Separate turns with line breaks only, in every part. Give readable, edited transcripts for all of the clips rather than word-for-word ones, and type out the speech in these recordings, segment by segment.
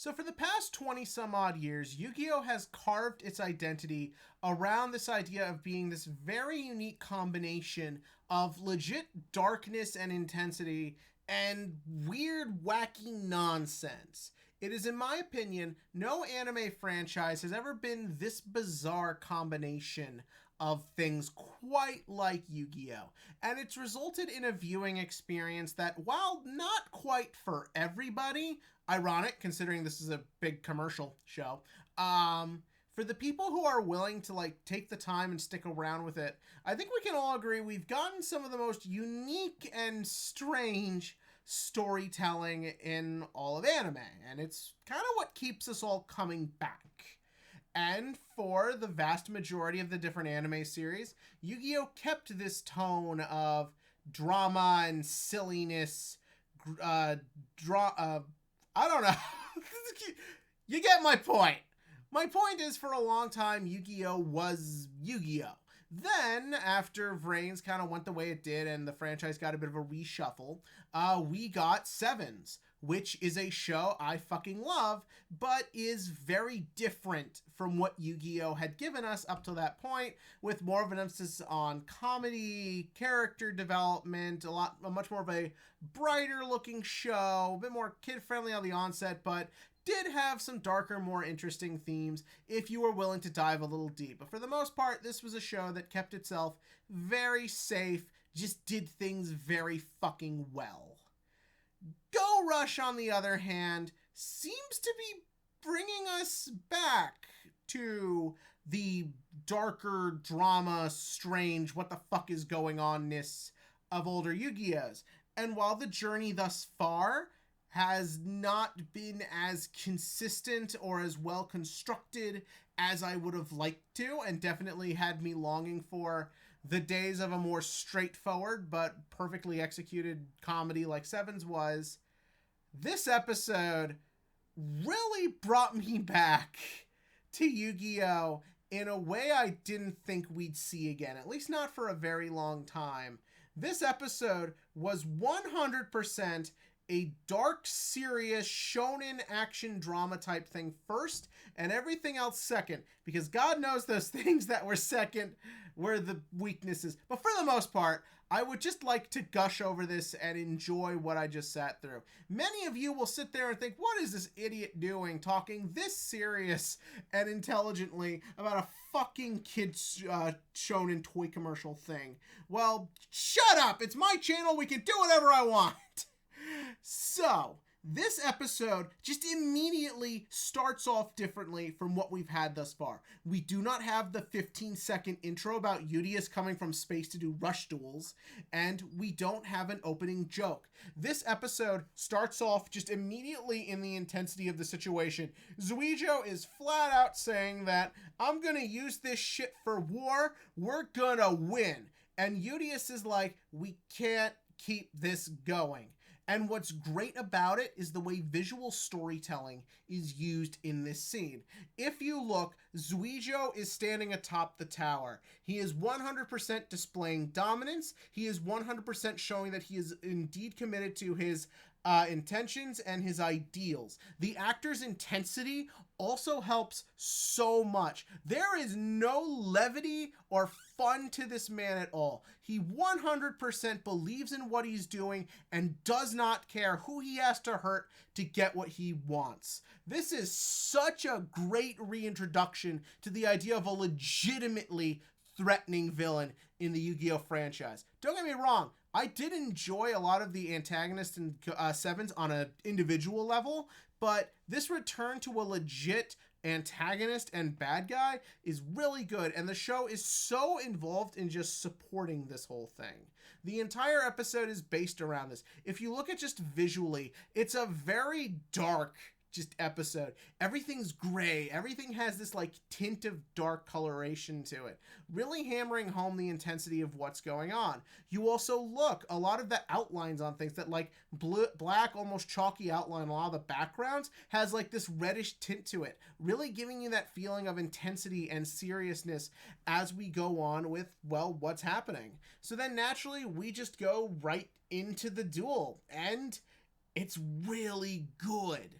So for the past 20 some odd years, Yu-Gi-Oh has carved its identity around this idea of being this very unique combination of legit darkness and intensity and weird, wacky nonsense. It is, in my opinion, no anime franchise has ever been this bizarre combination of things quite like Yu-Gi-Oh! And it's resulted in a viewing experience that, while not quite for everybody, ironic considering this is a big commercial show, for the people who are willing to take the time and stick around with it, I think we can all agree we've gotten some of the most unique and strange storytelling in all of anime, and it's kind of what keeps us all coming back. And for the vast majority of the different anime series, Yu-Gi-Oh! Kept this tone of drama and silliness. I don't know. You get my point. My point is, for a long time, Yu-Gi-Oh! Was Yu-Gi-Oh! Then, after Vrains kind of went the way it did and the franchise got a bit of a reshuffle, we got Sevens, which is a show I fucking love, but is very different from what Yu-Gi-Oh! Had given us up to that point, with more of an emphasis on comedy, character development, a much more of a brighter looking show, a bit more kid-friendly on the onset, but did have some darker, more interesting themes if you were willing to dive a little deep. But for the most part, this was a show that kept itself very safe, just did things very fucking well. Go Rush, on the other hand, seems to be bringing us back to the darker drama, strange, what the fuck is going on-ness of older Yu-Gi-Ohs. And while the journey thus far has not been as consistent or as well constructed as I would have liked to, and definitely had me longing for the days of a more straightforward but perfectly executed comedy like Sevens was, this episode really brought me back to Yu-Gi-Oh! In a way I didn't think we'd see again, at least not for a very long time. This episode was 100% a dark, serious, shonen action drama type thing first, and everything else second, because God knows those things that were second were the weaknesses. But for the most part, I would just like to gush over this and enjoy what I just sat through. Many of you will sit there and think, what is this idiot doing, talking this serious and intelligently about a fucking kids shonen toy commercial thing? Well, shut up! It's my channel, we can do whatever I want! So, this episode just immediately starts off differently from what we've had thus far. We do not have the 15-second intro about Yugioh coming from space to do rush duels, and we don't have an opening joke. This episode starts off just immediately in the intensity of the situation. Yugioh is flat out saying that, I'm gonna use this shit for war, we're gonna win. And Yugioh is like, we can't keep this going. And what's great about it is the way visual storytelling is used in this scene. If you look, Yugioh is standing atop the tower. He is 100% displaying dominance. He is 100% showing that he is indeed committed to his intentions and his ideals. The actor's intensity also helps so much. There is no levity or fun to this man at all. He 100% believes in what he's doing and does not care who he has to hurt to get what he wants. This is such a great reintroduction to the idea of a legitimately threatening villain in the Yu-Gi-Oh! Franchise. Don't get me wrong, I did enjoy a lot of the antagonists in Sevens on an individual level, but this return to a legit antagonist and bad guy is really good, and the show is so involved in just supporting this whole thing. The entire episode is based around this. If you look at just visually, it's a very dark just episode. Everything's gray. Everything has this tint of dark coloration to it, really hammering home the intensity of what's going on. You also look, a lot of the outlines on things, that black, almost chalky outline, a lot of the backgrounds has this reddish tint to it, really giving you that feeling of intensity and seriousness as we go on with, well, what's happening. So then naturally we just go right into the duel, and it's really good.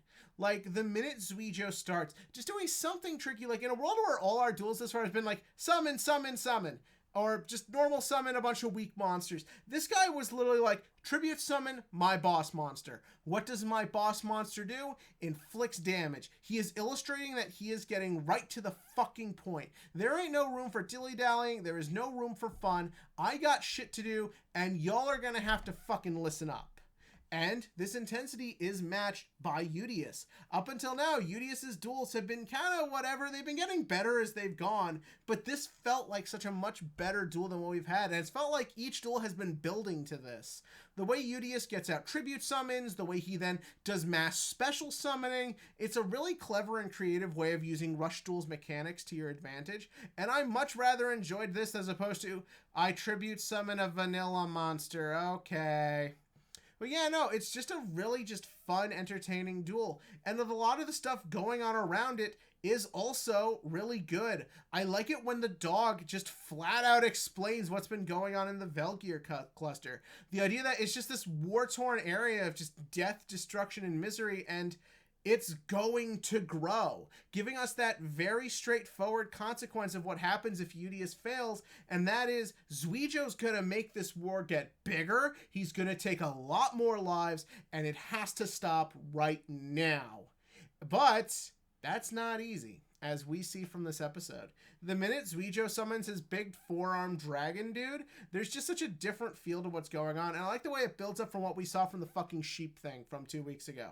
Like, the minute Yugioh starts, just doing something tricky, like, in a world where all our duels this far has been, like, summon, summon, summon, or just normal summon a bunch of weak monsters. This guy was literally like, tribute summon my boss monster. What does my boss monster do? Inflicts damage. He is illustrating that he is getting right to the fucking point. There ain't no room for dilly-dallying. There is no room for fun. I got shit to do, and y'all are gonna have to fucking listen up. And this intensity is matched by Yugioh. Up until now, Yugioh's duels have been kind of whatever. They've been getting better as they've gone, but this felt like such a much better duel than what we've had, and it's felt like each duel has been building to this. The way Yugioh gets out tribute summons, the way he then does mass special summoning, it's a really clever and creative way of using Rush Duel's mechanics to your advantage, and I much rather enjoyed this as opposed to, I tribute summon a vanilla monster, okay. But yeah, no, it's just a really just fun, entertaining duel. And with a lot of the stuff going on around it is also really good. I like it when the dog just flat out explains what's been going on in the Velgear cluster. The idea that it's just this war-torn area of just death, destruction, and misery, and it's going to grow, giving us that very straightforward consequence of what happens if Yugioh fails, and that is Yugioh's gonna make this war get bigger, he's gonna take a lot more lives, and it has to stop right now. But that's not easy, as we see from this episode. The minute Yugioh summons his big four-armed dragon dude, there's just such a different feel to what's going on, and I like the way it builds up from what we saw from the fucking sheep thing from 2 weeks ago.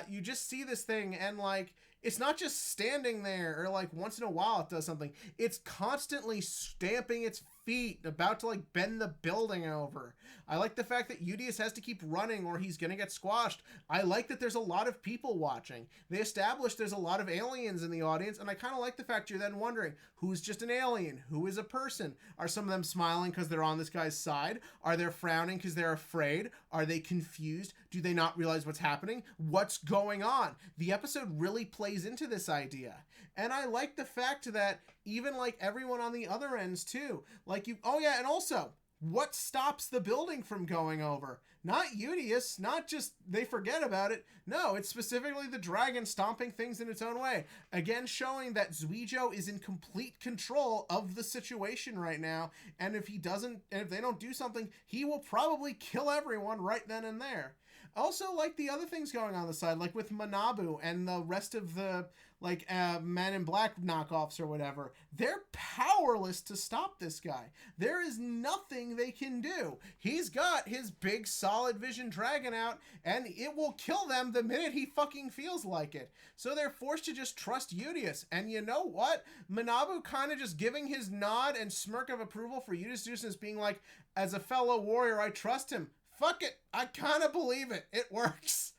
You just see this thing, and like, it's not just standing there, or like once in a while it does something. It's constantly stamping its feet, about to like bend the building over. I like the fact that Yugioh has to keep running or he's gonna get squashed. I like that there's a lot of people watching. They established there's a lot of aliens in the audience, and I kind of like the fact you're then wondering, who's just an alien? Who is a person? Are some of them smiling because they're on this guy's side? Are they frowning because they're afraid? Are they confused? Do they not realize what's happening? What's going on? The episode really plays into this idea. And I like the fact that even like everyone on the other ends too, like you, oh yeah, and also, what stops the building from going over? Not Yugioh, not just they forget about it. No, it's specifically the dragon stomping things in its own way. Again, showing that Yugioh is in complete control of the situation right now. And if they don't do something, he will probably kill everyone right then and there. Also, like the other things going on the side, like with Manabu and the rest of the like Men in Black knockoffs or whatever, they're powerless to stop this guy. There is nothing they can do. He's got his big solid vision dragon out, and it will kill them the minute he fucking feels like it. So they're forced to just trust Yugioh. And you know what? Manabu kind of just giving his nod and smirk of approval for Yugioh being like, as a fellow warrior, I trust him. Fuck it, I kind of believe it. It works.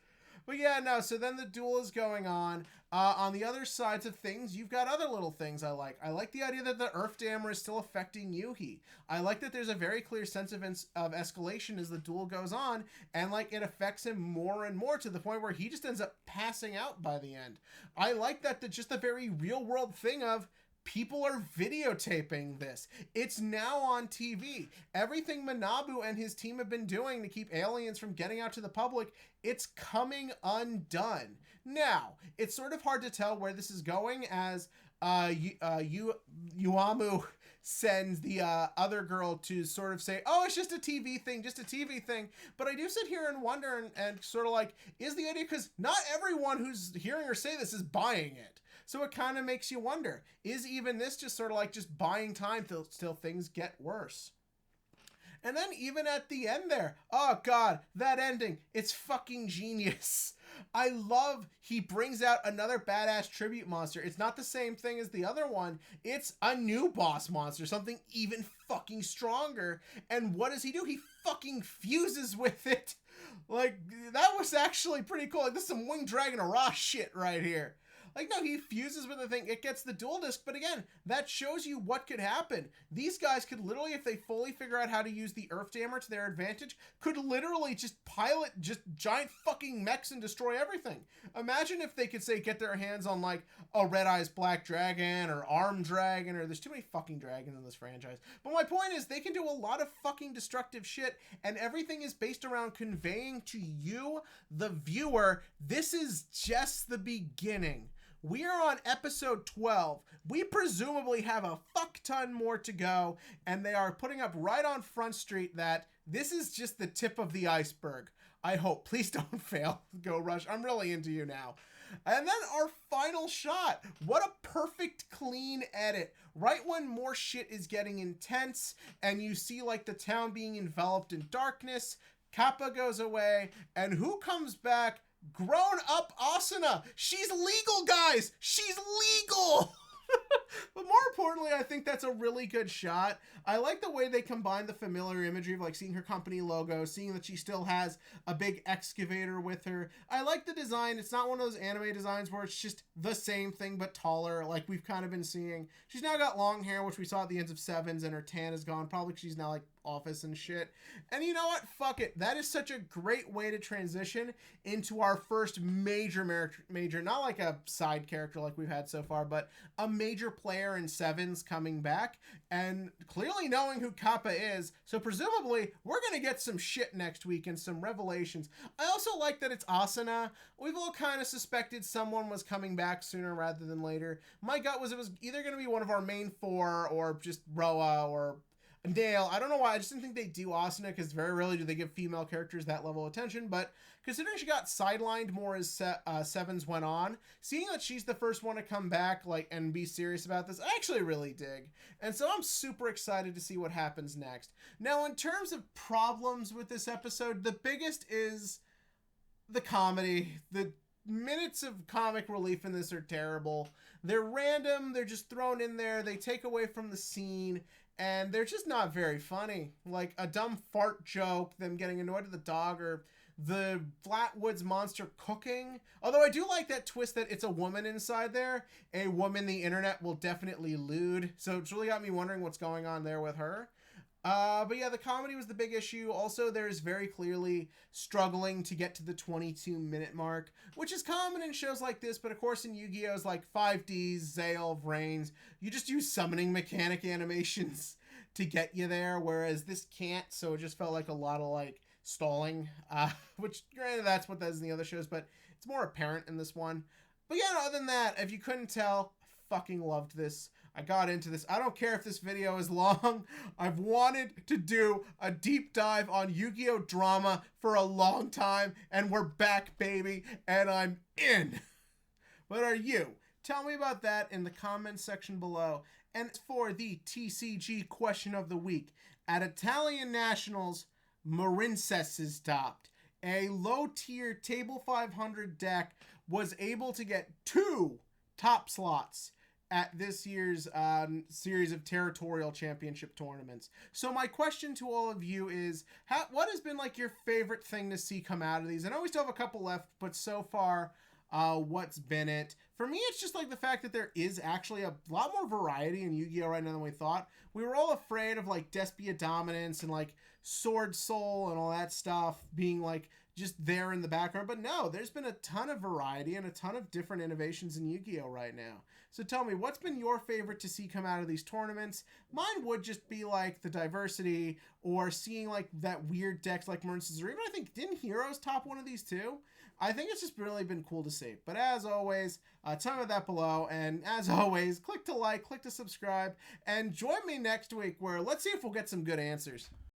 But yeah, no, so then the duel is going on. On the other sides of things, you've got other little things I like. I like the idea that the Earth Dammer is still affecting Yuhi. I like that there's a very clear sense of escalation as the duel goes on, and like it affects him more and more to the point where he just ends up passing out by the end. I like that just the very real world thing of people are videotaping this. It's now on TV. Everything Manabu and his team have been doing to keep aliens from getting out to the public, it's coming undone. Now, it's sort of hard to tell where this is going as Yuamu sends the other girl to sort of say, oh, it's just a TV thing, just a TV thing. But I do sit here and wonder and sort of like, is the idea, because not everyone who's hearing her say this is buying it. So it kind of makes you wonder, is even this just sort of like just buying time till things get worse? And then even at the end there, oh God, that ending, it's fucking genius. I love he brings out another badass tribute monster. It's not the same thing as the other one. It's a new boss monster, something even fucking stronger. And what does he do? He fucking fuses with it. Like, that was actually pretty cool. Like, this is some Winged Dragon of raw shit right here. Like, no, he fuses with the thing. It gets the dual disc. But again, that shows you what could happen. These guys could literally, if they fully figure out how to use the Earth Jammer to their advantage, could literally just pilot just giant fucking mechs and destroy everything. Imagine if they could, say, get their hands on, like, a Red Eyes Black Dragon or Arm Dragon, or there's too many fucking dragons in this franchise. But my point is, they can do a lot of fucking destructive shit, and everything is based around conveying to you, the viewer, this is just the beginning. We are on episode 12. We presumably have a fuck ton more to go, and they are putting up right on Front Street that this is just the tip of the iceberg. I hope. Please don't fail. Go Rush. I'm really into you now. And then our final shot. What a perfect, clean edit. Right when more shit is getting intense, and you see like the town being enveloped in darkness, Kappa goes away, and who comes back? Grown up Asuna. She's legal, guys. She's legal. But more importantly, I think that's a really good shot. I like the way they combine the familiar imagery of like seeing her company logo, seeing that she still has a big excavator with her. I like the design. It's not one of those anime designs where it's just the same thing but taller, like we've kind of been seeing. She's now got long hair, which we saw at the ends of Sevens, and her tan is gone, probably because she's now like office and shit. And you know what? Fuck it. That is such a great way to transition into our first major, not like a side character like we've had so far, but a major player in Sevens coming back, and clearly knowing who Kappa is. So presumably we're going to get some shit next week and some revelations. I also like that it's Asuna. We've all kind of suspected someone was coming back sooner rather than later. My gut was it was either going to be one of our main four or just Roa or Dale. I don't know why. I just didn't think they do Asuna, because very rarely do they give female characters that level of attention. But considering she got sidelined more as Sevens went on, seeing that she's the first one to come back like and be serious about this, I actually really dig. And so I'm super excited to see what happens next. Now, in terms of problems with this episode, the biggest is the comedy. The minutes of comic relief in this are terrible. They're random. They're just thrown in there. They take away from the scene. And they're just not very funny. Like a dumb fart joke, them getting annoyed at the dog, or the Flatwoods monster cooking. Although I do like that twist that it's a woman inside there. A woman the internet will definitely lewd. So it's really got me wondering what's going on there with her. But yeah, the comedy was the big issue. Also, there's very clearly struggling to get to the 22-minute mark, which is common in shows like this. But of course, in Yu-Gi-Oh's like 5Ds, Zale, Vrains, you just use summoning mechanic animations to get you there, whereas this can't. So it just felt like a lot of like stalling, which granted that's what does in the other shows, but it's more apparent in this one. But yeah, other than that, if you couldn't tell, I fucking loved this. I got into this. I don't care if this video is long. I've wanted to do a deep dive on Yu-Gi-Oh! Drama for a long time, and we're back, baby, and I'm in. What are you? Tell me about that in the comments section below. And for the TCG question of the week, at Italian Nationals, Marincess is topped. A low-tier Table 500 deck was able to get 2 top slots at this year's series of territorial championship tournaments. So my question to all of you is, what has been like your favorite thing to see come out of these? I know we still have a couple left, but so far, what's been it? For me, it's just like the fact that there is actually a lot more variety in Yu-Gi-Oh! Right now than we thought. We were all afraid of like Despia Dominance and like Sword Soul and all that stuff being like just there in the background. But no, there's been a ton of variety and a ton of different innovations in Yu-Gi-Oh! Right now. So tell me, what's been your favorite to see come out of these tournaments? Mine would just be like the diversity, or seeing like that weird decks like Mercedes, or even I think, didn't Heroes top one of these too? I think it's just really been cool to see. But as always, tell me that below. And as always, click to like, click to subscribe, and join me next week where let's see if we'll get some good answers.